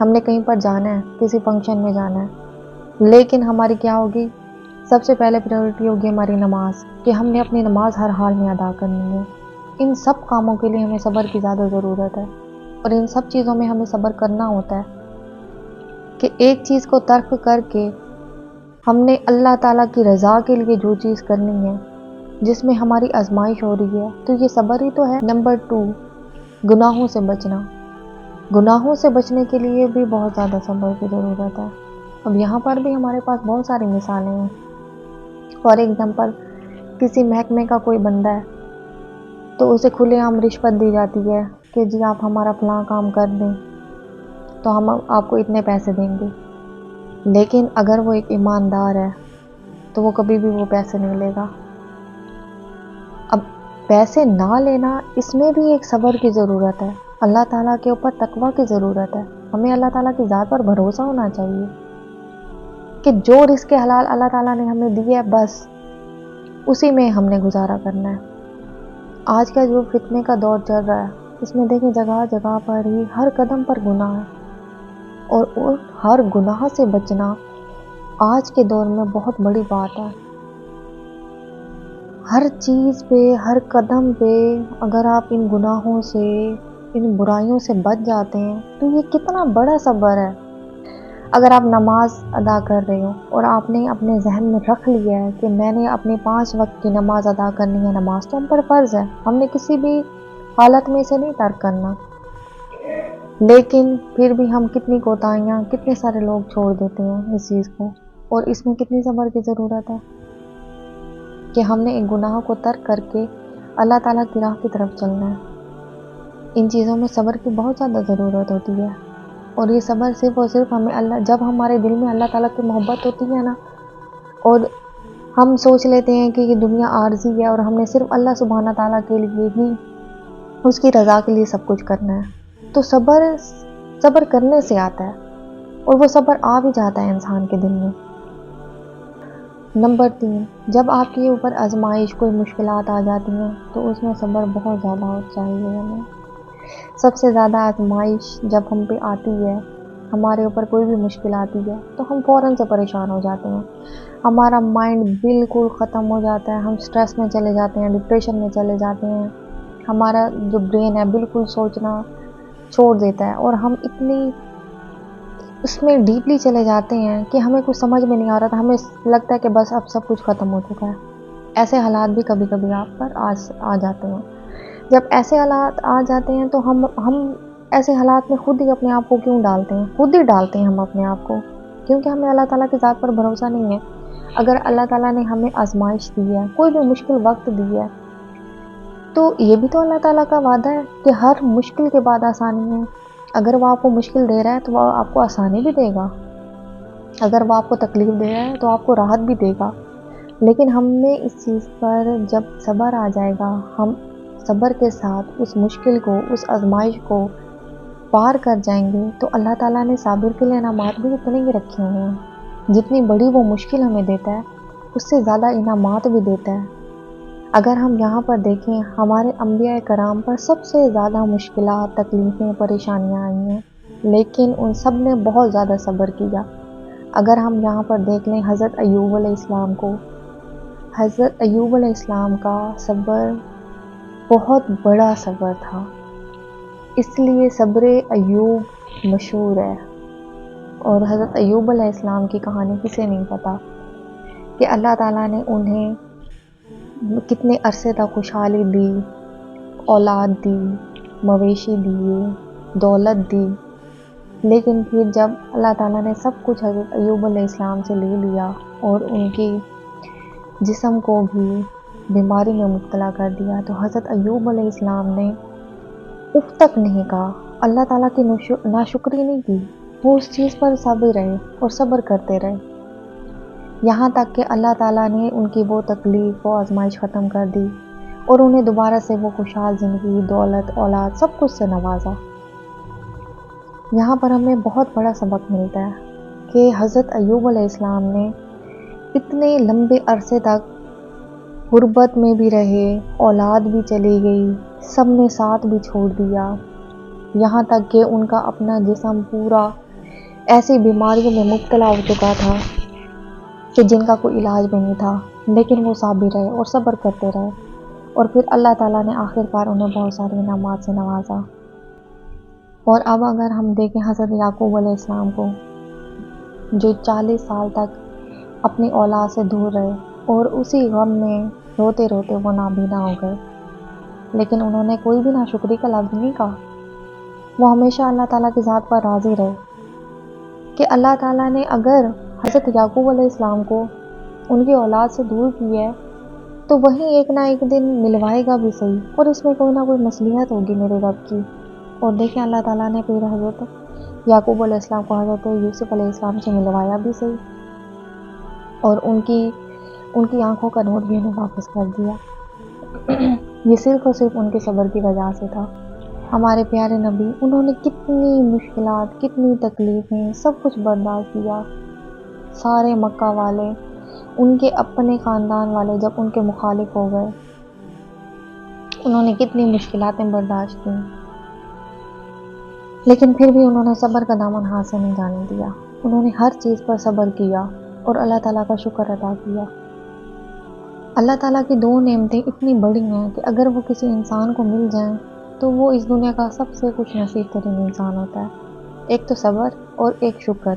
ہم نے کہیں پر جانا ہے، کسی فنکشن میں جانا ہے، لیکن ہماری کیا ہوگی؟ سب سے پہلے پریورٹی ہوگی ہماری نماز، کہ ہم نے اپنی نماز ہر حال میں ادا کرنی ہے۔ ان سب کاموں کے لیے ہمیں صبر کی زیادہ ضرورت ہے، اور ان سب چیزوں میں ہمیں صبر کرنا ہوتا ہے کہ ایک چیز کو ترک کر کے ہم نے اللہ تعالیٰ کی رضا کے لیے جو چیز کرنی ہے، جس میں ہماری آزمائش ہو رہی ہے، تو یہ صبر ہی تو ہے۔ نمبر 2، گناہوں سے بچنا۔ گناہوں سے بچنے کے لیے بھی بہت زیادہ صبر کی ضرورت ہے۔ اب یہاں پر بھی ہمارے پاس بہت ساری مثالیں ہیں۔ فار ایگزامپل، کسی محکمے کا کوئی بندہ ہے تو اسے کھلے عام رشوت دی جاتی ہے کہ جی آپ ہمارا فلاں کام کر دیں تو ہم آپ کو اتنے پیسے دیں گے، لیکن اگر وہ ایک ایماندار ہے تو وہ کبھی بھی وہ پیسے نہیں لے گا۔ اب پیسے نہ لینا، اس میں بھی ایک صبر کی ضرورت ہے، اللہ تعالیٰ کے اوپر تقویٰ کی ضرورت ہے۔ ہمیں اللہ تعالیٰ کی ذات پر بھروسہ ہونا چاہیے کہ جو رزق حلال اللہ تعالیٰ نے ہمیں دی ہے، بس اسی میں ہم نے گزارا کرنا ہے۔ آج کا جو فتنے کا دور چل رہا ہے، اس میں دیکھیں جگہ جگہ پر ہی ہر قدم پر گناہ ہے، اور ہر گناہ سے بچنا آج کے دور میں بہت بڑی بات ہے۔ ہر چیز پہ، ہر قدم پہ اگر آپ ان گناہوں سے، ان برائیوں سے بچ جاتے ہیں تو یہ کتنا بڑا صبر ہے۔ اگر آپ نماز ادا کر رہے ہو اور آپ نے اپنے ذہن میں رکھ لیا ہے کہ میں نے اپنے 5 وقت کی نماز ادا کرنی ہے، نماز تو ہم پر فرض ہے، ہم نے کسی بھی حالت میں اسے نہیں ترک کرنا، لیکن پھر بھی ہم کتنی کوتاہیاں، کتنے سارے لوگ چھوڑ دیتے ہیں اس چیز کو، اور اس میں کتنی صبر کی ضرورت ہے کہ ہم نے ان گناہوں کو ترک کر کے اللہ تعالیٰ کی راہ کی طرف چلنا ہے۔ ان چیزوں میں صبر کی بہت زیادہ ضرورت ہوتی ہے، اور یہ صبر صرف اور صرف ہمیں جب ہمارے دل میں اللہ تعالیٰ کی محبت ہوتی ہے نا، اور ہم سوچ لیتے ہیں کہ یہ دنیا عارضی ہے اور ہم نے صرف اللہ سبحانہ تعالیٰ کے لیے ہی، اس کی رضا کے لیے سب کچھ کرنا ہے، تو صبر کرنے سے آتا ہے، اور وہ صبر آ بھی جاتا ہے انسان کے دل میں۔ نمبر 3، جب آپ کے اوپر آزمائش، کوئی مشکلات آ جاتی ہیں تو اس میں صبر بہت زیادہ چاہیے ہمیں۔ سب سے زیادہ آزمائش جب ہم پہ آتی ہے، ہمارے اوپر کوئی بھی مشکل آتی ہے تو ہم فوراً سے پریشان ہو جاتے ہیں، ہمارا مائنڈ بالکل ختم ہو جاتا ہے، ہم سٹریس میں چلے جاتے ہیں، ڈپریشن میں چلے جاتے ہیں، ہمارا جو برین ہے بالکل سوچنا چھوڑ دیتا ہے، اور ہم اتنی اس میں ڈیپلی چلے جاتے ہیں کہ ہمیں کچھ سمجھ میں نہیں آ رہا تھا، ہمیں لگتا ہے کہ بس اب سب کچھ ختم ہو چکا ہے۔ ایسے حالات بھی کبھی کبھی آپ پر آ جاتے ہیں۔ جب ایسے حالات آ جاتے ہیں تو ہم ایسے حالات میں خود ہی اپنے آپ کو کیوں ڈالتے ہیں؟ خود ہی ڈالتے ہیں ہم اپنے آپ کو، کیونکہ ہمیں اللہ تعالیٰ کی ذات پر بھروسہ نہیں ہے۔ اگر اللہ تعالیٰ نے ہمیں آزمائش دی ہے، کوئی بھی مشکل وقت دی ہے، تو یہ بھی تو اللہ تعالیٰ کا وعدہ ہے کہ ہر مشکل کے بعد آسانی ہے۔ اگر وہ آپ کو مشکل دے رہا ہے تو وہ آپ کو آسانی بھی دے گا، اگر وہ آپ کو تکلیف دے رہا ہے تو آپ کو راحت بھی دے گا۔ لیکن ہم نے اس چیز پر جب صبر آ جائے گا، ہم صبر کے ساتھ اس مشکل کو، اس آزمائش کو پار کر جائیں گے، تو اللہ تعالیٰ نے صابر کے لیے انعامات بھی اتنے ہی رکھے ہوئے ہیں۔ جتنی بڑی وہ مشکل ہمیں دیتا ہے، اس سے زیادہ انعامات بھی دیتا ہے۔ اگر ہم یہاں پر دیکھیں، ہمارے انبیاء کرام پر سب سے زیادہ مشکلات، تکلیفیں، پریشانیاں آئی ہیں، لیکن ان سب نے بہت زیادہ صبر کیا۔ اگر ہم یہاں پر دیکھ لیں حضرت ایوب علیہ السلام کو، حضرت ایوب علیہ السلام کا صبر بہت بڑا صبر تھا، اس لیے صبر ایوب مشہور ہے۔ اور حضرت ایوب علیہ السلام کی کہانی کسے نہیں پتا کہ اللہ تعالیٰ نے انہیں کتنے عرصے تک خوشحالی دی، اولاد دی، مویشی دیے، دولت دی، لیکن پھر جب اللہ تعالیٰ نے سب کچھ حضرت ایوب علیہ السلام سے لے لیا اور ان کی جسم کو بھی بیماری میں مبتلا کر دیا، تو حضرت ایوب علیہ السلام نے اف تک نہیں کہا، اللہ تعالیٰ کی ناشکری نہیں کی، وہ اس چیز پر صابر رہے اور صبر کرتے رہے، یہاں تک کہ اللہ تعالیٰ نے ان کی وہ تکلیف، وہ آزمائش ختم کر دی، اور انہیں دوبارہ سے وہ خوشحال زندگی، دولت، اولاد، سب کچھ سے نوازا۔ یہاں پر ہمیں بہت بڑا سبق ملتا ہے کہ حضرت ایوب علیہ السلام نے اتنے لمبے عرصے تک غربت میں بھی رہے، اولاد بھی چلی گئی، سب نے ساتھ بھی چھوڑ دیا، یہاں تک کہ ان کا اپنا جسم پورا ایسی بیماریوں میں مبتلا ہو چکا تھا کہ جن کا کوئی علاج بھی نہیں تھا، لیکن وہ صابر رہے اور صبر کرتے رہے، اور پھر اللہ تعالیٰ نے آخرکار انہیں بہت سارے انعامات سے نوازا۔ اور اب اگر ہم دیکھیں حضرت یعقوب علیہ السلام کو، جو 40 سال تک اپنی اولاد سے دور رہے اور اسی غم میں روتے روتے وہ نابینا ہو گئے، لیکن انہوں نے کوئی بھی ناشکری کا لفظ نہیں کہا۔ وہ ہمیشہ اللہ تعالیٰ کی ذات پر راضی رہے کہ اللہ تعالیٰ نے اگر حضرت یعقوب علیہ السلام کو ان کی اولاد سے دور کی ہے تو وہیں ایک نہ ایک دن ملوائے گا بھی صحیح، اور اس میں کوئی نہ کوئی مصلحت ہوگی میرے رب کی۔ اور دیکھیں اللہ تعالیٰ نے پھر حضرت یعقوب علیہ السلام کو حضرت یوسف علیہ السلام سے ملوایا بھی صحیح، اور ان کی آنکھوں کا نور بھی انہیں واپس کر دیا۔ یہ صرف اور صرف ان کے صبر کی وجہ سے تھا۔ ہمارے پیارے نبی، انہوں نے کتنی مشکلات، کتنی تکلیفیں، سب کچھ برداشت کیا۔ سارے مکہ والے، ان کے اپنے خاندان والے جب ان کے مخالف ہو گئے، انہوں نے کتنی مشکلاتیں برداشت کی، لیکن پھر بھی انہوں نے صبر کا دامن ہاتھ سے نہیں جانے دیا۔ انہوں نے ہر چیز پر صبر کیا اور اللہ تعالیٰ کا شکر ادا کیا۔ اللہ تعالیٰ کی دو نعمتیں اتنی بڑی ہیں کہ اگر وہ کسی انسان کو مل جائیں تو وہ اس دنیا کا سب سے خوش نصیب ترین انسان ہوتا ہے۔ ایک تو صبر اور ایک شکر۔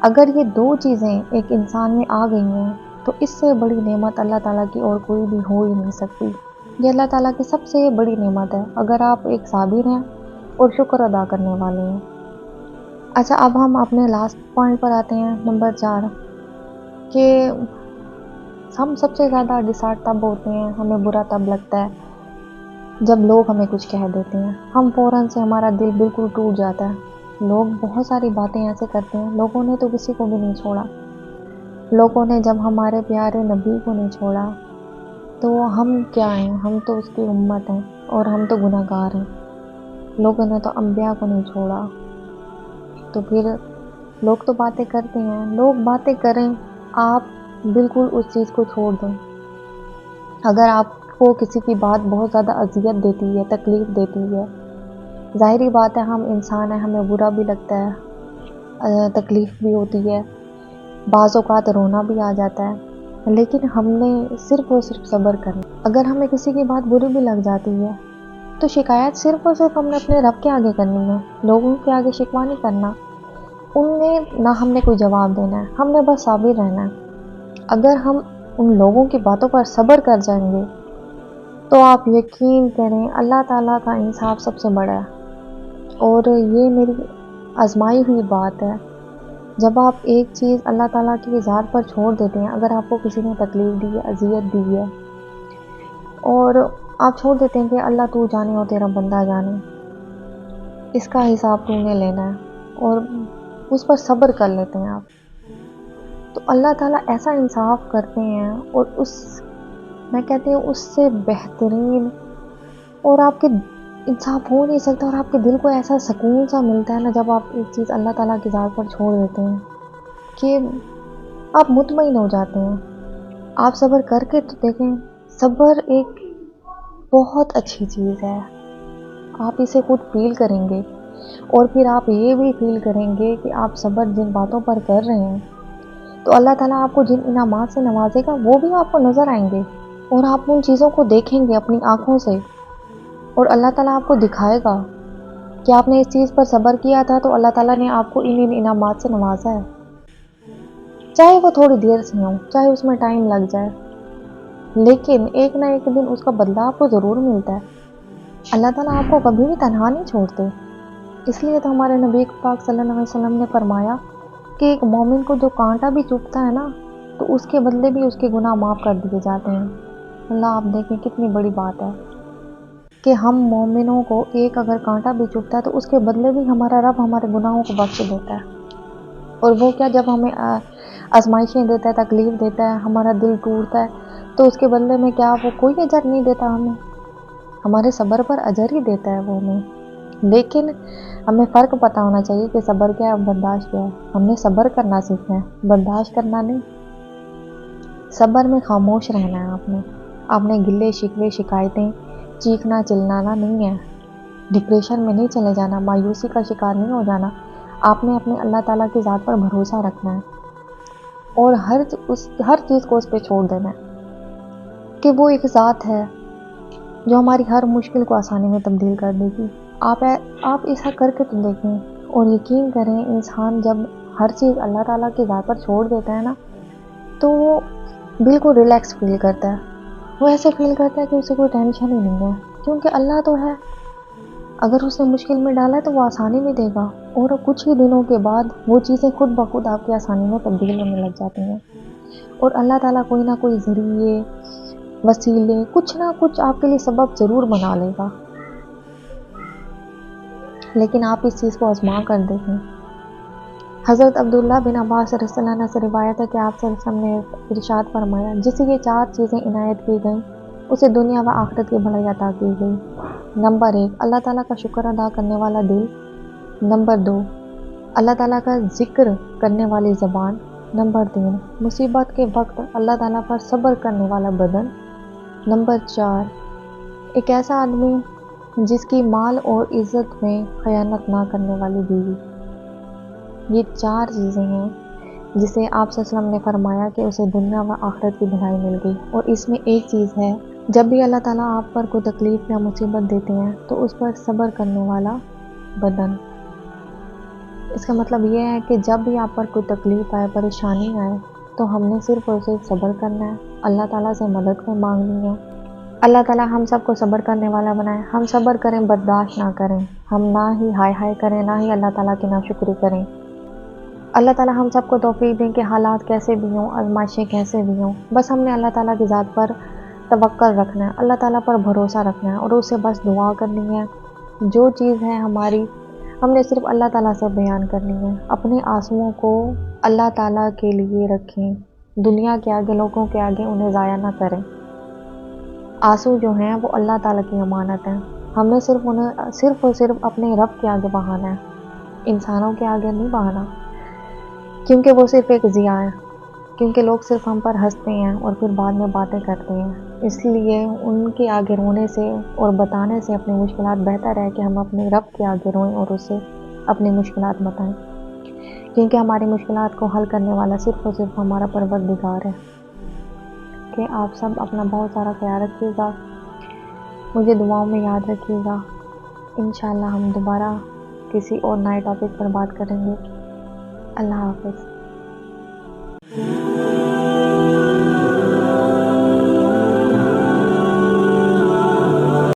اگر یہ دو چیزیں ایک انسان میں آ گئی ہیں تو اس سے بڑی نعمت اللہ تعالیٰ کی اور کوئی بھی ہو ہی نہیں سکتی۔ یہ اللہ تعالیٰ کی سب سے بڑی نعمت ہے اگر آپ ایک صابر ہیں اور شکر ادا کرنے والے ہیں۔ اچھا، اب ہم اپنے لاسٹ پوائنٹ پر آتے ہیں، نمبر 4، کہ ہم سب سے زیادہ ڈسہارٹ تب ہوتے ہیں، ہمیں برا تب لگتا ہے جب لوگ ہمیں کچھ کہہ دیتے ہیں۔ ہم فوراً سے ہمارا دل بالکل ٹوٹ جاتا ہے۔ لوگ بہت ساری باتیں ایسے کرتے ہیں، لوگوں نے تو کسی کو بھی نہیں چھوڑا۔ لوگوں نے جب ہمارے پیارے نبی کو نہیں چھوڑا تو ہم کیا ہیں؟ ہم تو اس کی امت ہیں اور ہم تو گناہ گار ہیں۔ لوگوں نے تو انبیاء کو نہیں چھوڑا، تو پھر لوگ تو باتیں کرتے ہیں، لوگ باتیں کریں، آپ بالکل اس چیز کو چھوڑ دیں۔ اگر آپ کو کسی کی بات بہت زیادہ اذیت دیتی ہے، تکلیف دیتی ہے، ظاہری بات ہے ہم انسان ہیں، ہمیں برا بھی لگتا ہے، تکلیف بھی ہوتی ہے، بعض اوقات رونا بھی آ جاتا ہے، لیکن ہم نے صرف اور صرف صبر کرنا۔ اگر ہمیں کسی کی بات بری بھی لگ جاتی ہے تو شکایت صرف اور صرف ہم نے اپنے رب کے آگے کرنی ہے، لوگوں کے آگے شکوہ نہیں کرنا۔ ان میں نہ ہم نے کوئی جواب دینا ہے، ہم نے بس صابر رہنا ہے۔ اگر ہم ان لوگوں کی باتوں پر صبر کر جائیں گے تو آپ یقین کریں اللہ تعالیٰ کا انصاف سب سے بڑا ہے، اور یہ میری آزمائی ہوئی بات ہے۔ جب آپ ایک چیز اللہ تعالیٰ کی ذات پر چھوڑ دیتے ہیں، اگر آپ کو کسی نے تکلیف دی ہے، اذیت دی ہے، اور آپ چھوڑ دیتے ہیں کہ اللہ تو جانے اور تیرا بندہ جانے، اس کا حساب تو نے لینا ہے، اور اس پر صبر کر لیتے ہیں آپ، تو اللہ تعالیٰ ایسا انصاف کرتے ہیں، اور میں کہتی ہوں اس سے بہترین اور آپ کے انصاف ہو نہیں سکتا، اور آپ کے دل کو ایسا سکون سا ملتا ہے نا جب آپ ایک چیز اللہ تعالیٰ کی ذات پر چھوڑ دیتے ہیں کہ آپ مطمئن ہو جاتے ہیں۔ آپ صبر کر کے تو دیکھیں، صبر ایک بہت اچھی چیز ہے، آپ اسے خود فیل کریں گے، اور پھر آپ یہ بھی فیل کریں گے کہ آپ صبر جن باتوں پر کر رہے ہیں تو اللہ تعالیٰ آپ کو جن انعامات سے نوازے گا وہ بھی آپ کو نظر آئیں گے، اور آپ ان چیزوں کو دیکھیں گے اپنی آنکھوں سے، اور اللہ تعالیٰ آپ کو دکھائے گا کہ آپ نے اس چیز پر صبر کیا تھا تو اللہ تعالیٰ نے آپ کو ان انعامات سے نوازا ہے، چاہے وہ تھوڑی دیر سے ہوں، چاہے اس میں ٹائم لگ جائے، لیکن ایک نہ ایک دن اس کا بدلہ آپ کو ضرور ملتا ہے۔ اللہ تعالیٰ آپ کو کبھی بھی تنہا نہیں چھوڑتے۔ اس لیے تو ہمارے نبی پاک صلی اللہ علیہ وسلم نے فرمایا کہ ایک مومن کو جو کانٹا بھی چبھتا ہے نا تو اس کے بدلے بھی اس کے گناہ معاف کر دیے جاتے ہیں۔ اللہ، آپ دیکھیں کتنی بڑی بات ہے کہ ہم مومنوں کو ایک اگر کانٹا بھی چبھتا ہے تو اس کے بدلے بھی ہمارا رب ہمارے گناہوں کو بخش دیتا ہے، اور وہ کیا، جب ہمیں آزمائشیں دیتا ہے، تکلیف دیتا ہے، ہمارا دل ٹوٹتا ہے تو اس کے بدلے میں کیا وہ کوئی اجر نہیں دیتا ہمیں؟ ہمارے صبر پر اجر ہی دیتا ہے وہ ہمیں۔ لیکن ہمیں فرق پتہ ہونا چاہیے کہ صبر کیا ہے اور برداشت کیا ہے۔ ہم نے صبر کرنا سیکھنا ہے، برداشت کرنا نہیں۔ صبر میں خاموش رہنا ہے، آپ نے گلے شکوے شکایتیں چیخنا چلانا نہیں ہے، ڈپریشن میں نہیں چلے جانا، مایوسی کا شکار نہیں ہو جانا۔ آپ نے اپنے اللہ تعالیٰ کی ذات پر بھروسہ رکھنا ہے اور ہر چیز کو اس پہ چھوڑ دینا ہے کہ وہ ایک ذات ہے جو ہماری ہر مشکل کو آسانی میں تبدیل کر دے گی۔ آپ ایسا کر کے تو دیکھیں اور یقین کریں، انسان جب ہر چیز اللہ تعالیٰ کی ذات پر چھوڑ دیتا ہے نا تو وہ بالکل ریلیکس فیل کرتا ہے، وہ ایسے فیل کرتا ہے کہ اسے کوئی ٹینشن ہی نہیں ہے، کیونکہ اللہ تو ہے، اگر اس نے مشکل میں ڈالا ہے تو وہ آسانی میں دے گا، اور کچھ ہی دنوں کے بعد وہ چیزیں خود بخود آپ کی آسانی میں تبدیل ہونے لگ جاتی ہیں، اور اللہ تعالیٰ کوئی نہ کوئی ذریعے، وسیلے، کچھ نہ کچھ آپ کے لیے سبب ضرور بنا لے گا، لیکن آپ اس چیز کو آزما کر دیکھیں۔ حضرت عبداللہ بن عباس رضی اللہ عنہ سے روایت ہے کہ آپ صلی اللہ علیہ وسلم نے ارشاد فرمایا، جسے یہ 4 چیزیں عنایت کی گئیں اسے دنیا و آخرت کی بھلائی عطا کی گئی۔ نمبر 1، اللہ تعالیٰ کا شکر ادا کرنے والا دل۔ نمبر 2، اللہ تعالیٰ کا ذکر کرنے والی زبان۔ نمبر 3، مصیبت کے وقت اللہ تعالیٰ پر صبر کرنے والا بدن۔ نمبر 4، ایک ایسا آدمی جس کی مال اور عزت میں خیانت نہ کرنے والی بیوی۔ یہ 4 چیزیں ہیں جسے آپ صلی اللہ علیہ وسلم نے فرمایا کہ اسے دنیا و آخرت کی بھلائی مل گئی، اور اس میں ایک چیز ہے، جب بھی اللہ تعالیٰ آپ پر کوئی تکلیف یا مصیبت دیتے ہیں تو اس پر صبر کرنے والا بدن۔ اس کا مطلب یہ ہے کہ جب بھی آپ پر کوئی تکلیف آئے، پریشانی آئے، تو ہم نے صرف اور صرف صبر کرنا ہے، اللہ تعالیٰ سے مدد مانگنی ہے۔ اللہ تعالیٰ ہم سب کو صبر کرنے والا بنائے، ہم صبر کریں، برداشت نہ کریں، ہم نہ ہی ہائے ہائے کریں، نہ ہی اللہ تعالیٰ کی ناشکری کریں۔ اللہ تعالیٰ ہم سب کو توفیق دیں کہ حالات کیسے بھی ہوں، آزمائشیں کیسے بھی ہوں، بس ہم نے اللہ تعالیٰ کی ذات پر توکل رکھنا ہے، اللہ تعالیٰ پر بھروسہ رکھنا ہے، اور اس سے بس دعا کرنی ہے۔ جو چیز ہے ہماری، ہم نے صرف اللہ تعالیٰ سے بیان کرنی ہے۔ اپنے آنسوؤں کو اللہ تعالیٰ کے لیے رکھیں، دنیا کے آگے، لوگوں کے آگے انہیں ضائع نہ کریں۔ آنسو جو ہیں وہ اللہ تعالیٰ کی امانت ہیں، ہم نے صرف اور صرف اپنے رب کے آگے بہانا ہے، انسانوں کے آگے نہیں بہانا، کیونکہ وہ صرف ایک ضیاء ہے، کیونکہ لوگ صرف ہم پر ہنستے ہیں اور پھر بعد میں باتیں کرتے ہیں، اس لیے ان کے آگے رونے سے اور بتانے سے اپنی مشکلات بہتر ہے کہ ہم اپنے رب کے آگے روئیں اور اسے اپنی مشکلات بتائیں، کیونکہ ہماری مشکلات کو حل کرنے والا صرف اور صرف ہمارا پروردگار ہے۔ کہ آپ سب اپنا بہت سارا خیال رکھیے گا، مجھے دعاؤں میں یاد رکھیے گا۔ انشاءاللہ ہم دوبارہ کسی اور نئے ٹاپک پر بات کریں گے۔ اللہ حافظ۔